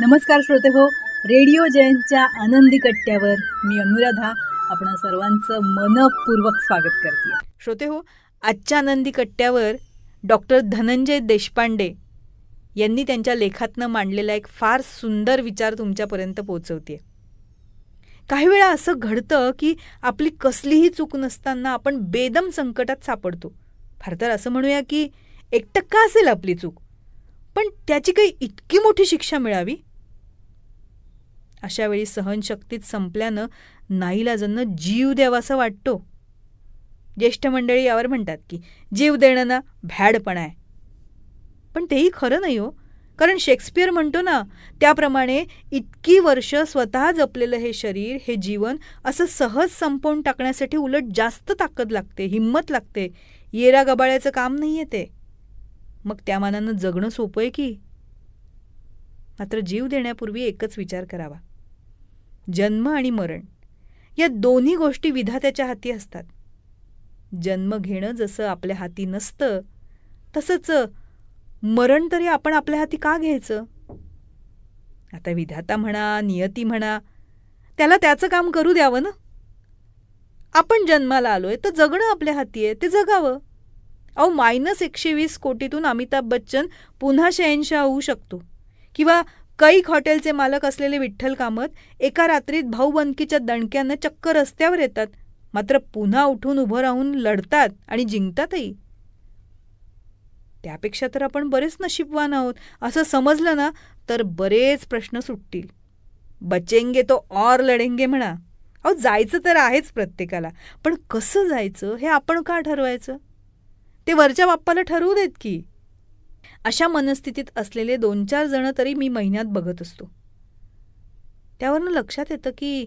नमस्कार श्रोते हो, रेडिओ जयंतच्या आनंदी कट्ट्यावर मी अनुराधा आपण सर्वांचं मनपूर्वक स्वागत करते. श्रोते हो, आजच्या आनंदी कट्ट्यावर डॉक्टर धनंजय देशपांडे यांनी त्यांच्या लेखातनं मांडलेला एक फार सुंदर विचार तुमच्यापर्यंत पोहोचवते. काही वेळा असं घडतं की आपली कसलीही चूक नसताना आपण बेदम संकटात सापडतो. फार तर असं म्हणूया की 1% असेल आपली चूक, पण त्याची काही इतकी मोठी शिक्षा मिळावी. अशा वेळी सहनशक्तीत संपल्यानं नाईलाजानं जीव द्यावासा वाटतो. ज्येष्ठ मंडळी यावर म्हणतात की जीव देणं ना भ्याडपणा आहे. पण तेही खरं नाही हो, कारण शेक्सपियर म्हणतो ना त्याप्रमाणे इतकी वर्ष स्वतः जपलेलं हे शरीर, हे जीवन असं सहज संपवून टाकण्यासाठी उलट जास्त ताकद लागते, हिंमत लागते. येरा गबाळ्याचं काम नाही आहे ते. मग त्या मानानं जगणं सोपं आहे की? मात्र जीव देण्यापूर्वी एकच विचार करावा. जन्म आणि मरण या दोन्ही गोष्टी विधात्याच्या हाती असतात. जन्म घेणं जसं आपल्या हाती नसतं, तसंच मरण तरी आपण आपल्या हाती का घ्यायचं? आता विधाता म्हणा, नियती म्हणा, त्याला त्याचं काम करू द्यावं ना. आपण जन्माला आलोय तर जगणं आपल्या हाती आहे, ते जगावं. अहो, -120 कोटीतून अमिताभ बच्चन पुन्हा शहंशाह होऊ शकतो, किंवा कैक हॉटेलचे मालक असलेले विठ्ठल कामत एका रात्रीत भाऊबंदकीच्या दणक्यानं चक्क रस्त्यावर येतात, मात्र पुन्हा उठून उभं राहून लढतात आणि जिंकतातही. त्यापेक्षा तर आपण बरेच नशीबवान आहोत असं समजलं ना तर बरेच प्रश्न सुटतील. बचेंगे तो और लढेंगे म्हणा. अहो, जायचं तर आहेच प्रत्येकाला, पण कसं जायचं हे आपण का ठरवायचं? ते वरच्या बाप्पाला ठरवू देत की. अशा मनस्थितीत असलेले 2-4 जण तरी मी महिन्यात बघत असतो. त्यावरनं लक्षात येतं की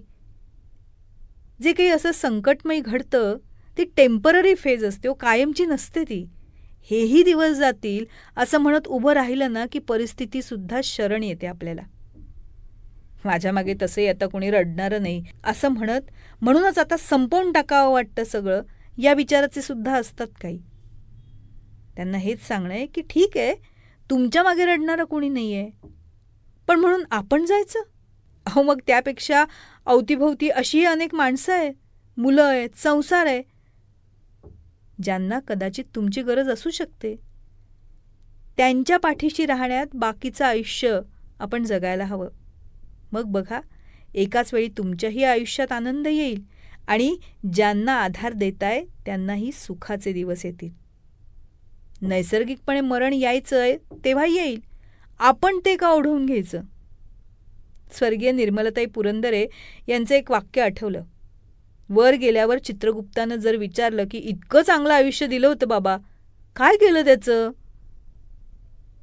जे काही असं संकटमय घडतं ती टेम्पररी फेज असते, कायमची नसते ती. हेही दिवस जातील असं म्हणत उभं राहिलं ना की परिस्थितीसुद्धा शरण येते आपल्याला. माझ्या मागे तसंही आता कोणी रडणारं नाही असं म्हणूनच आता संपवून टाकावं वाटतं सगळं, या विचाराचे सुद्धा असतात काही. त्यांना हेच सांगणं आहे की ठीक आहे, तुमच्या मागे रडणारं कोणी नाही आहे, पण म्हणून आपण जायचं? अहो, मग त्यापेक्षा अवतीभोवती अशीही अनेक माणसं आहेत, मुलं आहेत, संसार आहे, ज्यांना कदाचित तुमची गरज असू शकते. त्यांच्या पाठीशी राहण्यात बाकीचं आयुष्य आपण जगायला हवं. मग बघा, एकाच वेळी तुमच्याही आयुष्यात आनंद येईल आणि ज्यांना आधार देताय त्यांनाही सुखाचे दिवस येतील. नैसर्गिकपणे मरण यायचं आहे तेव्हा येईल, आपण ते का ओढवून घ्यायचं? स्वर्गीय निर्मलताई पुरंदरे यांचं एक वाक्य आठवलं. वर गेल्यावर चित्रगुप्तानं जर विचारलं की इतकं चांगलं आयुष्य दिलं होतं बाबा, काय केलं त्याचं?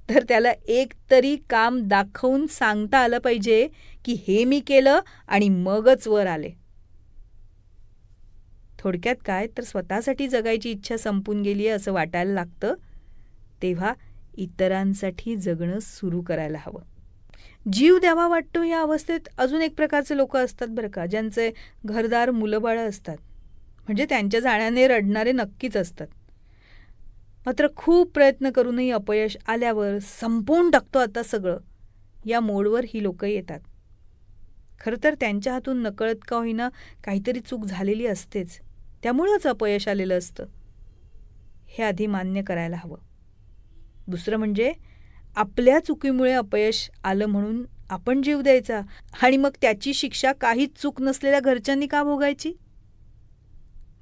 तर त्याला एक तरी काम दाखवून सांगता आलं पाहिजे की हे मी केलं आणि मगच वर आले. थोडक्यात काय तर स्वतःसाठी जगायची इच्छा संपून गेली आहे असं वाटायला लागतं, तेव्हा इतरांसाठी जगणं सुरू करायला हवं. जीव द्यावा वाटतो या अवस्थेत अजून एक प्रकारचे लोक असतात बरं का, ज्यांचे घरदार मुलंबाळं असतात. म्हणजे त्यांच्या जाण्याने रडणारे नक्कीच असतात. मात्र खूप प्रयत्न करूनही अपयश आल्यावर संपवून टाकतो आता सगळं, या मोडवर ही लोकं येतात. खरं तर त्यांच्या हातून नकळत का होईना काहीतरी चूक झालेली असतेच, त्यामुळंच अपयश आलेलं असतं, हे आधी मान्य करायला हवं. दुसरं म्हणजे आपल्या चुकीमुळे अपयश आलं म्हणून आपण जीव द्यायचा आणि मग त्याची शिक्षा काहीच चूक नसलेल्या घरच्यांनी का भोगायची?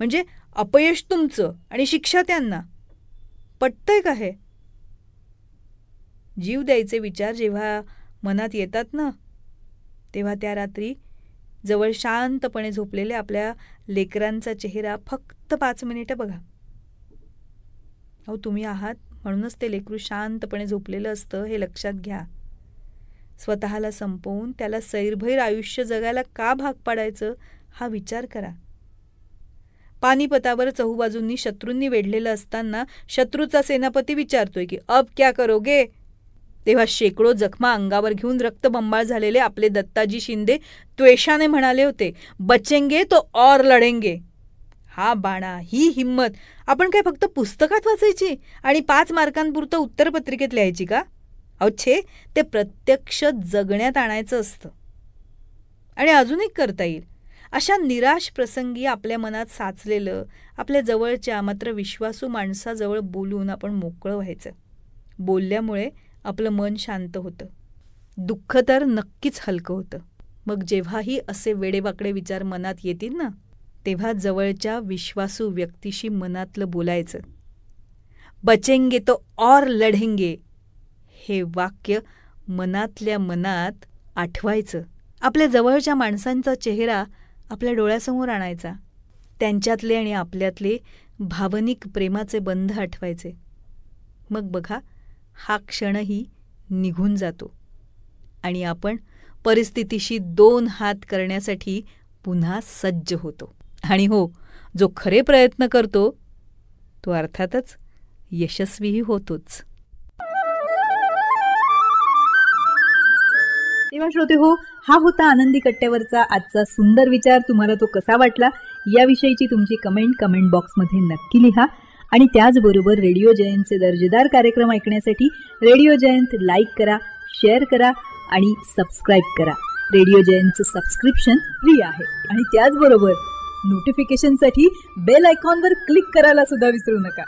म्हणजे अपयश तुमचं आणि शिक्षा त्यांना. पटतंय का हे? जीव द्यायचे विचार जेव्हा मनात येतात ना, तेव्हा त्या रात्री जवळ शांतपणे झोपलेल्या आपल्या लेकरांचा चेहरा फक्त 5 मिनिटं बघा. अहो, तुम्ही आहात म्हणूनच ते लेकरू शांतपणे झोपलेलं असतं हे लक्षात घ्या. स्वतःला संपवून त्याला सैरभैर आयुष्य जगायला का भाग पाडायचं हा विचार करा. पानिपतावर चहूबाजूंनी शत्रूंनी वेढलेलं असताना शत्रूचा सेनापती विचारतोय की अब क्या करोगे? तेव्हा शेकडो जखमा अंगावर घेऊन रक्तबंबाळ झालेले आपले दत्ताजी शिंदे त्वेषाने म्हणाले होते, बचेंगे तो और लढेंगे. हा बाणा, ही हिंमत आपण काय फक्त पुस्तकात वाचायची आणि 5 मार्कांपुरतं उत्तरपत्रिकेत लिहायची का? अहो छे, ते प्रत्यक्ष जगण्यात आणायचं असतं. आणि अजून एक करता येईल. अशा निराश प्रसंगी आपल्या मनात साचलेलं आपल्या जवळच्या मात्र विश्वासू माणसाजवळ बोलून आपण मोकळं व्हायचं. बोलल्यामुळे आपलं मन शांत होतं. दुःख तर नक्कीच हलकं होतं. मग जेव्हाही असे वेडेवाकडे विचार मनात येतील ना, तेव्हा जवळच्या विश्वासू व्यक्तीशी मनातलं बोलायचं. बचेंगे तो और लढेंगे हे वाक्य मनातल्या मनात आठवायचं. आपल्या जवळच्या माणसांचा चेहरा आपल्या डोळ्यासमोर आणायचा. त्यांच्यातले आणि आपल्यातले भावनिक प्रेमाचे बंध आठवायचे. मग बघा, हा क्षणही निघून जातो आणि आपण परिस्थितीशी 2 हात करण्यासाठी पुन्हा सज्ज होतो. आणि हो, जो खरे प्रयत्न करतो तो अर्थातच यशस्वीही होतोच. तेव्हा श्रोते हो, हा होता आनंदी कट्ट्यावरचा आजचा सुंदर विचार. तुम्हाला तो कसा वाटला याविषयीची तुमची कमेंट बॉक्समध्ये नक्की लिहा. आणि त्याचबरोबर रेडिओ जयंतचे दर्जेदार कार्यक्रम ऐकण्यासाठी रेडिओ जयंत लाईक करा, शेअर करा आणि सबस्क्राईब करा. रेडिओ जयंतचं सबस्क्रिप्शन फ्री आहे. आणि त्याचबरोबर नोटिफिकेशनसाठी बेल आयकॉनवर क्लिक करायला सुद्धा विसरू नका.